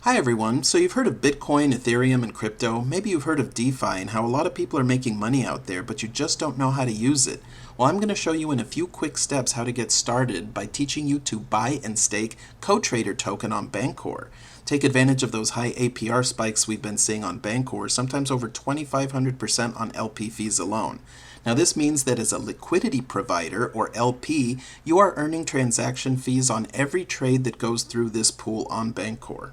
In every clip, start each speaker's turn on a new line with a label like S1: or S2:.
S1: Hi everyone. So you've heard of Bitcoin, Ethereum, and crypto. Maybe you've heard of Defi and how a lot of people are making money out there, but you just don't know how to use it. Well, I'm going to show you in a few quick steps how to get started by teaching you to buy and stake CoTrader token on Bancor. Take advantage of those high APR spikes we've been seeing on Bancor, sometimes over 2,500% on LP fees alone. Now this means that as a liquidity provider, or LP, you are earning transaction fees on every trade that goes through this pool on Bancor.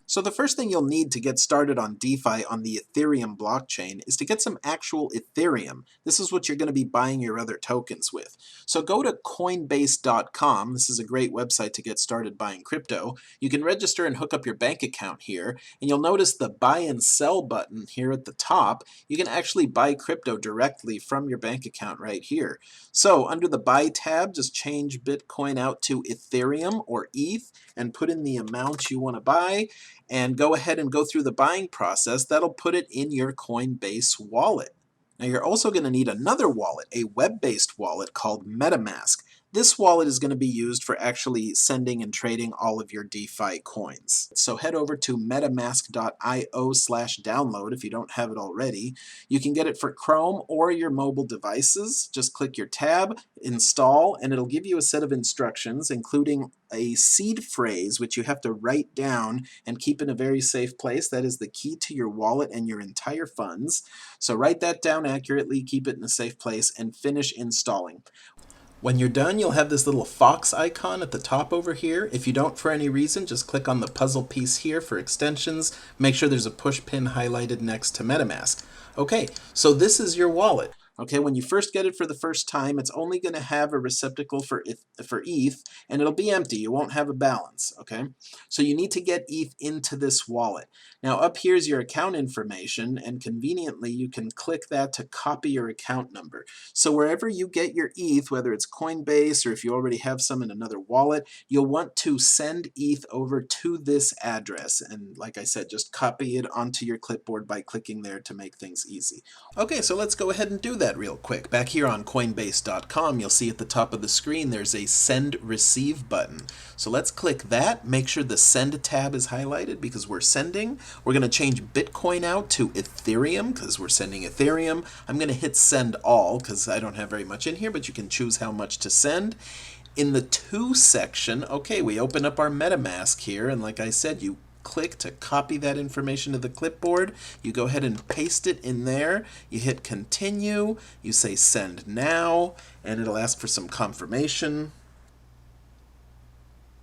S1: So the first thing you'll need to get started on DeFi on the Ethereum blockchain is to get some actual Ethereum. This is what you're going to be buying your other tokens with. So go to Coinbase.com. This is a great website to get started buying crypto. You can register and hook up your bank account here, and you'll notice the buy and sell button here at the top. You can actually buy crypto directly from your bank account right here. So under the buy tab, just change Bitcoin out to Ethereum or ETH and put in the amount you want to buy, and go ahead and go through the buying process. That'll put it in your Coinbase wallet. Now you're also going to need another wallet, a web-based wallet called MetaMask. This wallet is going to be used for actually sending and trading all of your DeFi coins. So head over to metamask.io/download if you don't have it already. You can get it for Chrome or your mobile devices. Just click your tab, install, and it'll give you a set of instructions, including a seed phrase which you have to write down and keep in a very safe place. That is the key to your wallet and your entire funds. So write that down accurately, keep it in a safe place, and finish installing. When you're done, you'll have this little fox icon at the top over here. If you don't for any reason, just click on the puzzle piece here for extensions. Make sure there's a push pin highlighted next to MetaMask. Okay, so this is your wallet. Okay, when you first get it for the first time, it's only going to have a receptacle for ETH, and it'll be empty. You won't have a balance, okay? So you need to get ETH into this wallet. Now up here is your account information, and conveniently you can click that to copy your account number. So wherever you get your ETH, whether it's Coinbase or if you already have some in another wallet, you'll want to send ETH over to this address. And like I said, just copy it onto your clipboard by clicking there to make things easy. Okay, so let's go ahead and do that real quick. Back here on Coinbase.com, you'll see at the top of the screen there's a Send Receive button. So let's click that. Make sure the Send tab is highlighted because we're sending. We're going to change Bitcoin out to Ethereum because we're sending Ethereum. I'm going to hit Send All because I don't have very much in here, but you can choose how much to send. In the To section, okay, we open up our MetaMask here, and like I said, you click to copy that information to the clipboard. You go ahead and paste it in there. You hit continue. You say send now, and it'll ask for some confirmation.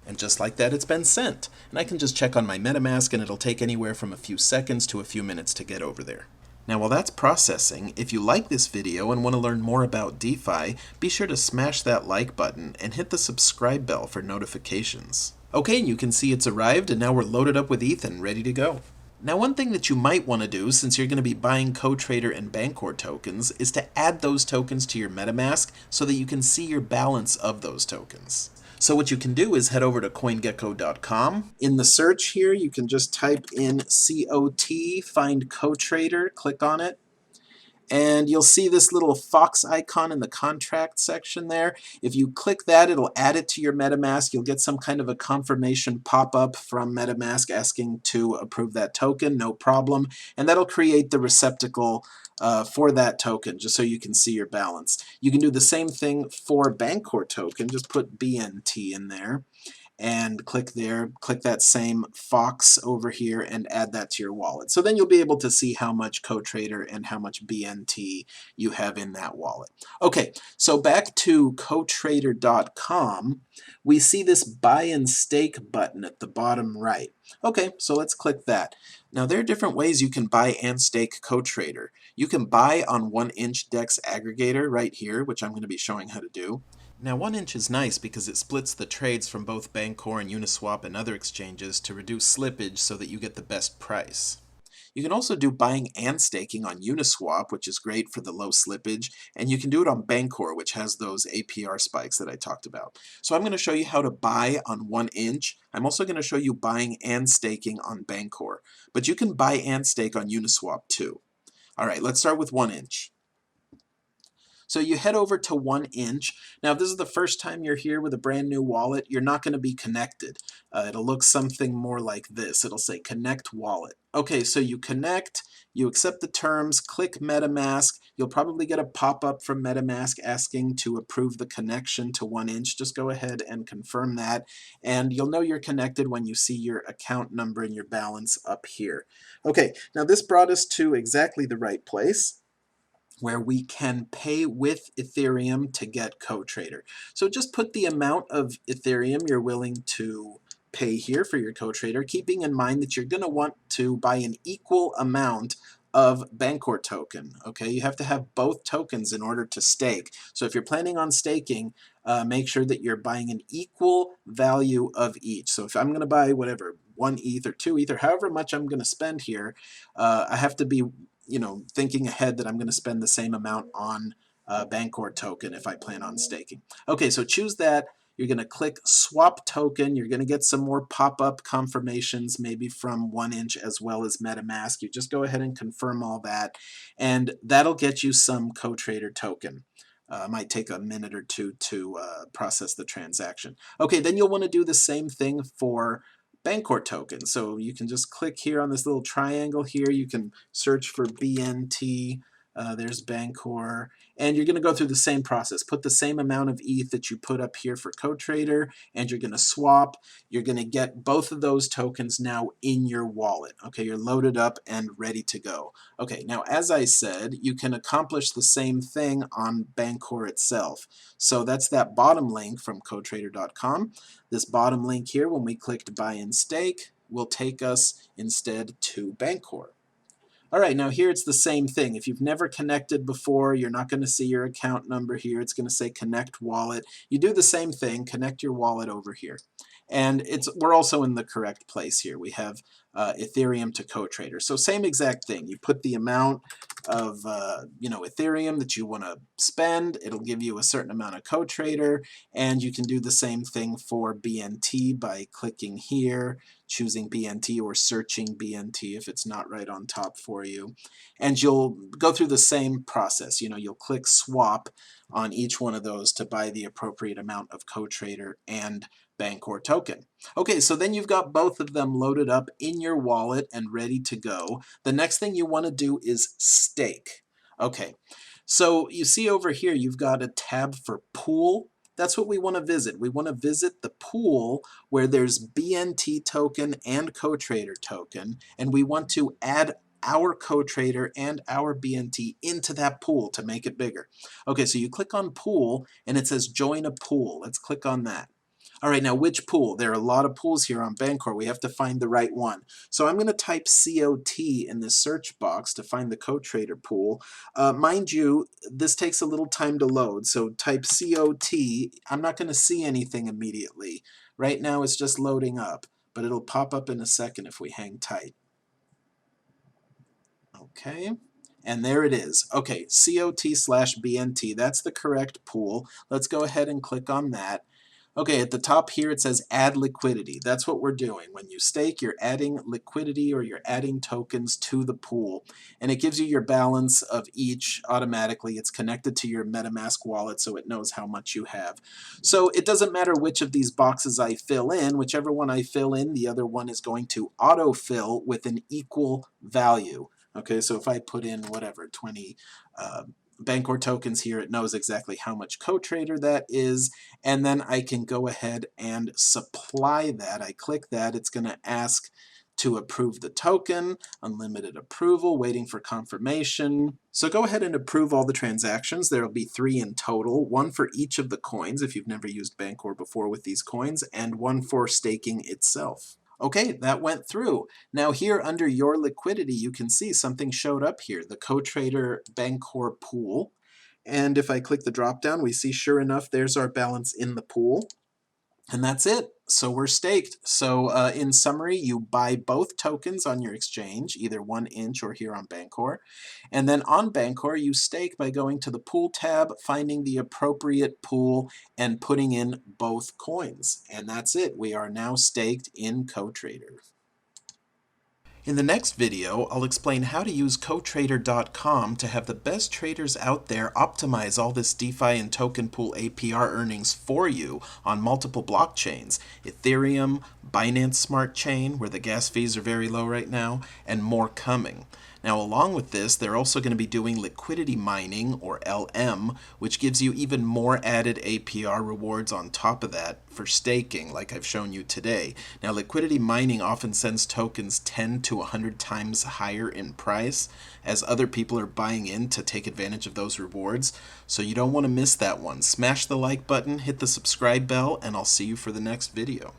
S1: And just like that, it's been sent. And I can just check on my MetaMask, and it'll take anywhere from a few seconds to a few minutes to get over there. Now while that's processing, if you like this video and want to learn more about DeFi, be sure to smash that like button and hit the subscribe bell for notifications. Okay, you can see it's arrived, and now we're loaded up with ETH and ready to go. Now one thing that you might want to do, since you're going to be buying CoTrader and Bancor tokens, is to add those tokens to your MetaMask so that you can see your balance of those tokens. So what you can do is head over to CoinGecko.com. In the search here, you can just type in COT, find CoTrader, click on it, and you'll see this little fox icon in the contract section there. If you click that, it'll add it to your MetaMask. You'll get some kind of a confirmation pop-up from MetaMask asking to approve that token, no problem, and that'll create the receptacle for that token, just so you can see your balance. You can do the same thing for Bancor token, just put BNT in there, and click there, click that same fox over here and add that to your wallet. So then you'll be able to see how much CoTrader and how much BNT you have in that wallet. Okay, so back to CoTrader.com, we see this buy and stake button at the bottom right. Okay, so let's click that. Now there are different ways you can buy and stake CoTrader. You can buy on 1inch DEX aggregator right here, which I'm going to be showing how to do. Now 1inch is nice because it splits the trades from both Bancor and Uniswap and other exchanges to reduce slippage so that you get the best price. You can also do buying and staking on Uniswap, which is great for the low slippage, and you can do it on Bancor, which has those APR spikes that I talked about. So I'm going to show you how to buy on 1inch. I'm also going to show you buying and staking on Bancor, but you can buy and stake on Uniswap too. Alright, let's start with 1inch. So you head over to 1inch. Now, if this is the first time you're here with a brand new wallet, you're not going to be connected. It'll look something more like this. It'll say connect wallet. Okay, so you connect, you accept the terms, click MetaMask. You'll probably get a pop-up from MetaMask asking to approve the connection to 1inch. Just go ahead and confirm that, and you'll know you're connected when you see your account number and your balance up here. Okay, now this brought us to exactly the right place, where we can pay with Ethereum to get CoTrader. So just put the amount of Ethereum you're willing to pay here for your CoTrader, keeping in mind that you're going to want to buy an equal amount of Bancor token. Okay, you have to have both tokens in order to stake. So if you're planning on staking, make sure that you're buying an equal value of each. So if I'm going to buy whatever, 1 ETH or 2 ETH or however much I'm going to spend here, I have to be thinking ahead that I'm going to spend the same amount on Bancor token if I plan on staking. Okay, so choose that. You're going to click swap token. You're going to get some more pop-up confirmations, maybe from 1inch as well as MetaMask. You just go ahead and confirm all that, and that'll get you some CoTrader token. Might take a minute or two to process the transaction. Okay, then you'll want to do the same thing for Bancor token. So you can just click here on this little triangle here. You can search for BNT. There's Bancor. And you're going to go through the same process. Put the same amount of ETH that you put up here for CoTrader, and you're going to swap. You're going to get both of those tokens now in your wallet. Okay, you're loaded up and ready to go. Okay, now as I said, you can accomplish the same thing on Bancor itself. So that's that bottom link from CoTrader.com. This bottom link here, when we clicked buy and stake, will take us instead to Bancor. All right, now here it's the same thing. If you've never connected before, you're not going to see your account number here. It's going to say connect wallet. You do the same thing, connect your wallet over here. And we're also in the correct place here. We have Ethereum to CoTrader. So same exact thing. You put the amount of Ethereum that you want to spend. It'll give you a certain amount of CoTrader, and you can do the same thing for BNT by clicking here, choosing BNT, or searching BNT if it's not right on top for you. And you'll go through the same process. You'll click swap on each one of those to buy the appropriate amount of CoTrader and Bancor token. Okay, so then you've got both of them loaded up in your wallet and ready to go. The next thing you want to do is stake. Okay, so you see over here you've got a tab for pool. That's what we want to visit. We want to visit the pool where there's BNT token and CoTrader token, and we want to add our CoTrader and our BNT into that pool to make it bigger. Okay, so you click on pool and it says join a pool. Let's click on that. All right, now which pool? There are a lot of pools here on Bancor. We have to find the right one. So I'm going to type COT in the search box to find the CoTrader pool. Mind you, this takes a little time to load, so type COT. I'm not going to see anything immediately. Right now it's just loading up, but it'll pop up in a second if we hang tight. Okay, and there it is. Okay, COT/BNT, that's the correct pool. Let's go ahead and click on that. Okay, at the top here it says add liquidity. That's what we're doing. When you stake, you're adding liquidity, or you're adding tokens to the pool. And it gives you your balance of each automatically. It's connected to your MetaMask wallet, so it knows how much you have. So it doesn't matter which of these boxes I fill in. Whichever one I fill in, the other one is going to autofill with an equal value. Okay, so if I put in whatever, 20 Bancor tokens here, it knows exactly how much CoTrader that is, and then I can go ahead and supply that. I click that, it's going to ask to approve the token, unlimited approval, waiting for confirmation. So go ahead and approve all the transactions. There will be 3 in total, 1 for each of the coins if you've never used Bancor before with these coins, and 1 for staking itself. Okay, that went through. Now here under your liquidity, you can see something showed up here, the CoTrader Bancor pool. And if I click the drop down, we see sure enough, there's our balance in the pool. And that's it. So we're staked. So in summary, you buy both tokens on your exchange, either 1inch or here on Bancor. And then on Bancor, you stake by going to the pool tab, finding the appropriate pool, and putting in both coins. And that's it. We are now staked in CoTrader. In the next video, I'll explain how to use CoTrader.com to have the best traders out there optimize all this DeFi and token pool APR earnings for you on multiple blockchains: Ethereum, Binance Smart Chain, where the gas fees are very low right now, and more coming. Now, along with this, they're also going to be doing liquidity mining, or LM, which gives you even more added APR rewards on top of that for staking, like I've shown you today. Now, liquidity mining often sends tokens 10 to 100 times higher in price, as other people are buying in to take advantage of those rewards. So you don't want to miss that one. Smash the like button, hit the subscribe bell, and I'll see you for the next video.